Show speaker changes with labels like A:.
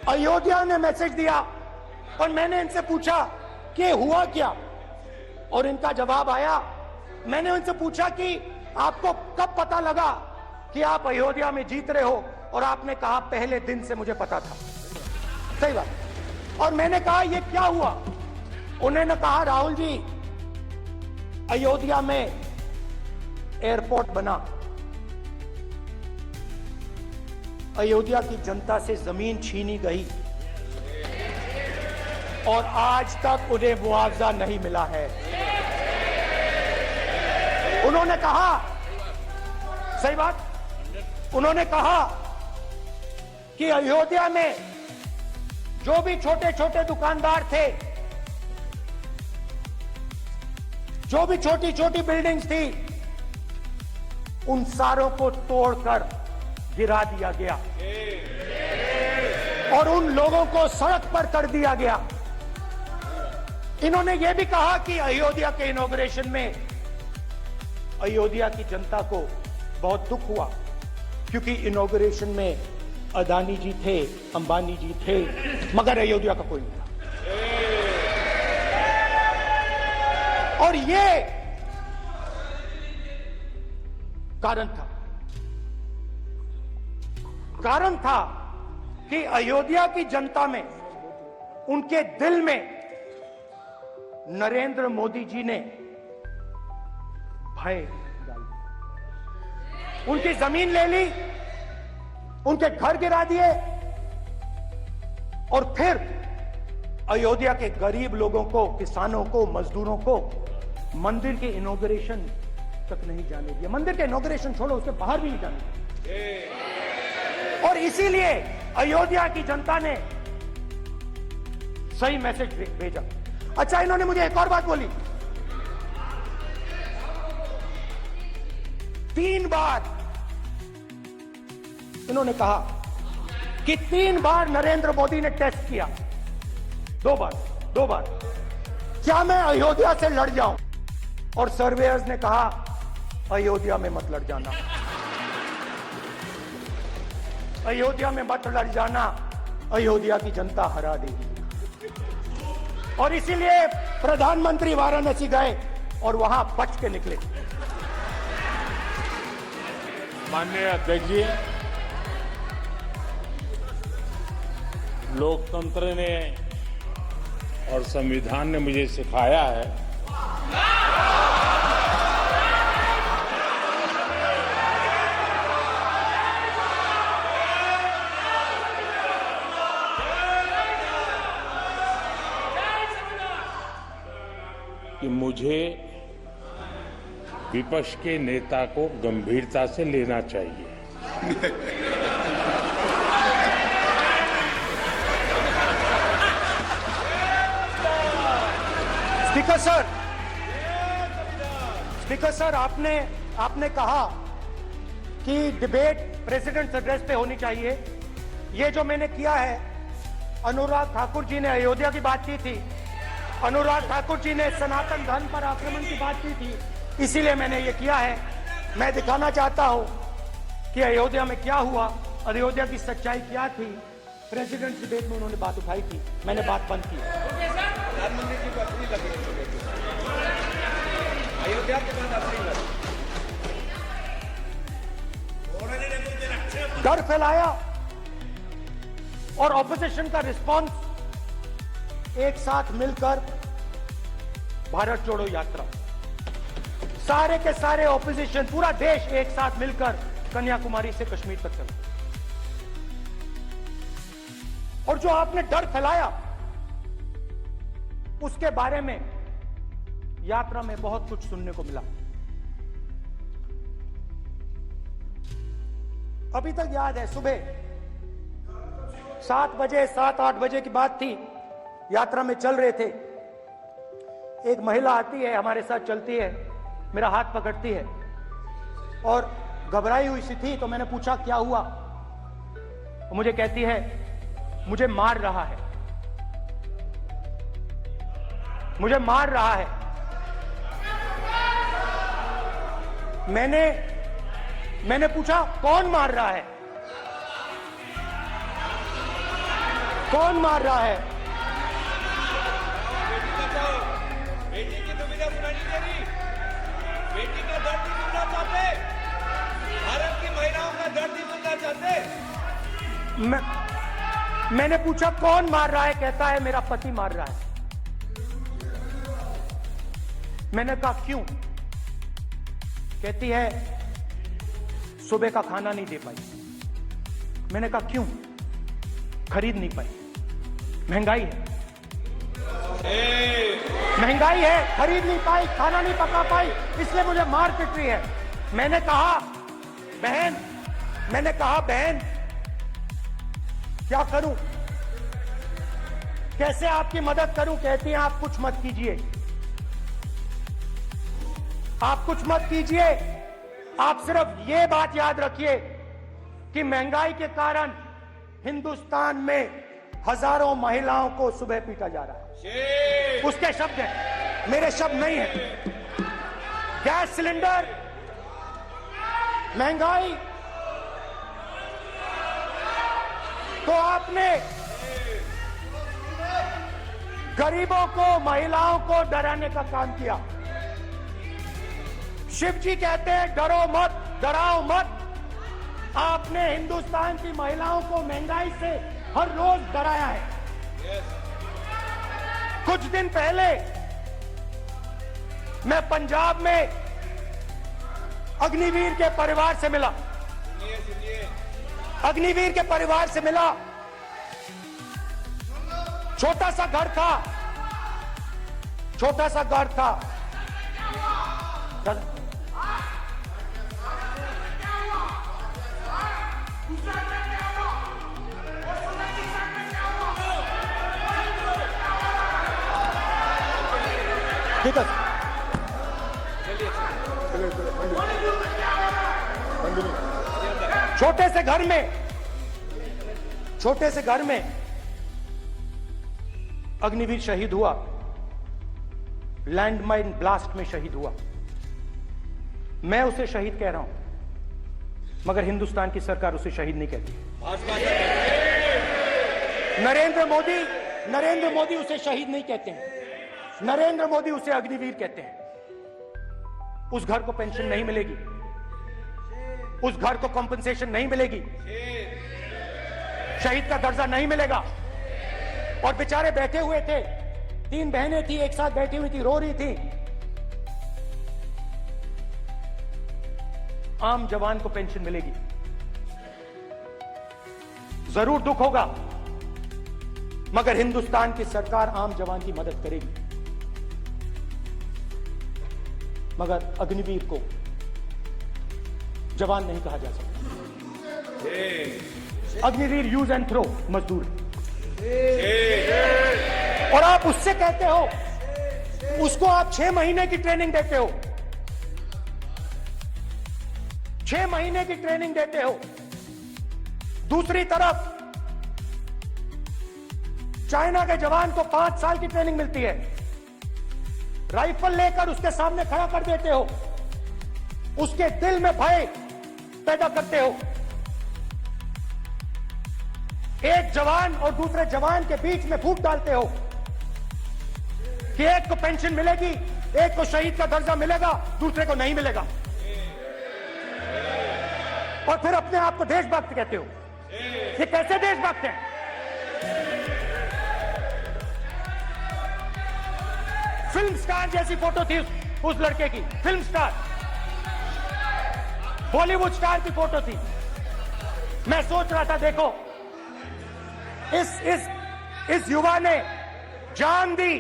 A: अयोध्या ने मैसेज दिया और मैंने इनसे पूछा कि हुआ क्या, और इनका जवाब आया। मैंने उनसे पूछा कि आपको कब पता लगा कि आप अयोध्या में जीत रहे हो, और आपने कहा पहले दिन से मुझे पता था। सही बात। और मैंने कहा ये क्या हुआ? उन्होंने कहा राहुल जी, अयोध्या में एयरपोर्ट बना, अयोध्या की जनता से जमीन छीनी गई और आज तक उन्हें मुआवजा नहीं मिला है। उन्होंने कहा, सही बात, उन्होंने कहा कि अयोध्या में जो भी छोटे छोटे दुकानदार थे, जो भी छोटी छोटी बिल्डिंग्स थी, उन सारों को तोड़कर गिरा दिया गया और उन लोगों को सड़क पर कर दिया गया। इन्होंने यह भी कहा कि अयोध्या के इनॉग्रेशन में अयोध्या की जनता को बहुत दुख हुआ, क्योंकि इनॉग्रेशन में अदानी जी थे, अंबानी जी थे, मगर अयोध्या का कोई नहीं था। और ये कारण था कि अयोध्या की जनता में, उनके दिल में नरेंद्र मोदी जी ने भय डाल दिया। उनकी जमीन ले ली, उनके घर गिरा दिए, और फिर अयोध्या के गरीब लोगों को, किसानों को, मजदूरों को मंदिर के इनॉग्रेशन तक नहीं जाने दिया। मंदिर के इनॉग्रेशन छोड़ो, उसके बाहर भी नहीं जाने दिया। और इसीलिए अयोध्या की जनता ने सही मैसेज भेजा। अच्छा, इन्होंने मुझे एक और बात बोली। 3 बार इन्होंने कहा कि 3 बार नरेंद्र मोदी ने टेस्ट किया। 2 बार क्या मैं अयोध्या से लड़ जाऊं? और सर्वेयर्स ने कहा अयोध्या में मत लड़ जाना, अयोध्या में मत लड़ जाना, अयोध्या की जनता हरा देगी। और इसीलिए प्रधानमंत्री वाराणसी गए और वहां बच के निकले।
B: माननीय अध्यक्ष जी, लोकतंत्र ने और संविधान ने मुझे सिखाया है कि मुझे विपक्ष के नेता को गंभीरता से लेना चाहिए।
A: स्पीकर सर, आपने कहा कि डिबेट प्रेसिडेंट्स एड्रेस पे होनी चाहिए। ये जो मैंने किया है, अनुराग ठाकुर जी ने अयोध्या की बात की थी, अनुराग ठाकुर जी ने सनातन धर्म पर आक्रमण की बात की थी, इसीलिए मैंने ये किया है। मैं दिखाना चाहता हूं कि अयोध्या में क्या हुआ, अयोध्या की सच्चाई क्या थी। प्रेसिडेंट डिबेट में उन्होंने बात उठाई थी, मैंने बात बंद की।
C: प्रधानमंत्री जी को अपनी लगी अयोध्या के बाद अपनी लगी,
A: डर फैलाया और ऑपोजिशन का रिस्पांस, एक साथ मिलकर भारत जोड़ो यात्रा, सारे के सारे ऑपोजिशन, पूरा देश एक साथ मिलकर कन्याकुमारी से कश्मीर तक चला। और जो आपने डर फैलाया, उसके बारे में यात्रा में बहुत कुछ सुनने को मिला। अभी तक याद है, सुबह 7 बजे, 7-8 बजे की बात थी, यात्रा में चल रहे थे। एक महिला आती है, हमारे साथ चलती है, मेरा हाथ पकड़ती है और घबराई हुई सी थी। तो मैंने पूछा क्या हुआ? तो मुझे कहती है मुझे मार रहा है, मुझे मार रहा है। मैंने पूछा कौन मार रहा है? कौन मार रहा है?
C: बेटी बचाओ, बेटी की दुविधा सुनाई नहीं दे रही, बेटी का दर्द नहीं सुनना चाहते, भारत की महिलाओं का दर्द नहीं सुनना चाहते।
A: मैंने पूछा कौन मार रहा है, कहता है मेरा पति मार रहा है। मैंने कहा क्यों? कहती है सुबह का खाना नहीं दे पाई। मैंने कहा क्यों? खरीद नहीं पाई। महंगाई है, महंगाई है, खरीद नहीं पाई, खाना नहीं पका पाई, इसलिए मुझे मार पिट रही है। मैंने कहा बहन क्या करूं, कैसे आपकी मदद करूं? कहती हैं आप कुछ मत कीजिए, आप कुछ मत कीजिए, आप सिर्फ ये बात याद रखिए कि महंगाई के कारण हिंदुस्तान में हजारों महिलाओं को सुबह पीटा जा रहा है। उसके शब्द हैं, मेरे शब्द नहीं है। गैस सिलेंडर, महंगाई, तो आपने गरीबों को, महिलाओं को डराने का काम किया। शिव जी कहते हैं डरो मत, डराओ मत। आपने हिंदुस्तान की महिलाओं को महंगाई से हर रोज डराया है। कुछ दिन पहले मैं पंजाब में अग्निवीर के परिवार से मिला। अग्निवीर के परिवार से मिला। छोटा सा घर था, छोटा सा घर था। ठीक है, छोटे से घर में अग्निवीर शहीद हुआ, लैंडमाइन ब्लास्ट में शहीद हुआ। मैं उसे शहीद कह रहा हूं, मगर हिंदुस्तान की सरकार उसे शहीद नहीं कहती। नरेंद्र मोदी उसे शहीद नहीं कहते हैं, नरेंद्र मोदी उसे अग्निवीर कहते हैं। उस घर को पेंशन नहीं मिलेगी, उस घर को कॉम्पनसेशन नहीं मिलेगी, शहीद का दर्जा नहीं मिलेगा। और बेचारे बैठे हुए थे, 3 बहनें थी, एक साथ बैठी हुई थी, रो रही थी। आम जवान को पेंशन मिलेगी, जरूर दुख होगा, मगर हिंदुस्तान की सरकार आम जवान की मदद करेगी। मगर अग्निवीर को जवान नहीं कहा जा सकता। अग्निवीर यूज एंड थ्रो मजदूर। और आप उससे कहते हो, उसको आप 6 महीने की ट्रेनिंग देते हो, 6 महीने की ट्रेनिंग देते हो। दूसरी तरफ चाइना के जवान को 5 साल की ट्रेनिंग मिलती है। राइफल लेकर उसके सामने खड़ा कर देते हो, उसके दिल में भय पैदा करते हो। एक जवान और दूसरे जवान के बीच में फूट डालते हो कि एक को पेंशन मिलेगी, एक को शहीद का दर्जा मिलेगा, दूसरे को नहीं मिलेगा। और फिर अपने आप को देशभक्त कहते हो। ये कैसे देशभक्त हैं? फिल्म स्टार जैसी फोटो थी उस लड़के की, फिल्म स्टार, बॉलीवुड स्टार की फोटो थी। मैं सोच रहा था, देखो इस युवा ने जान दी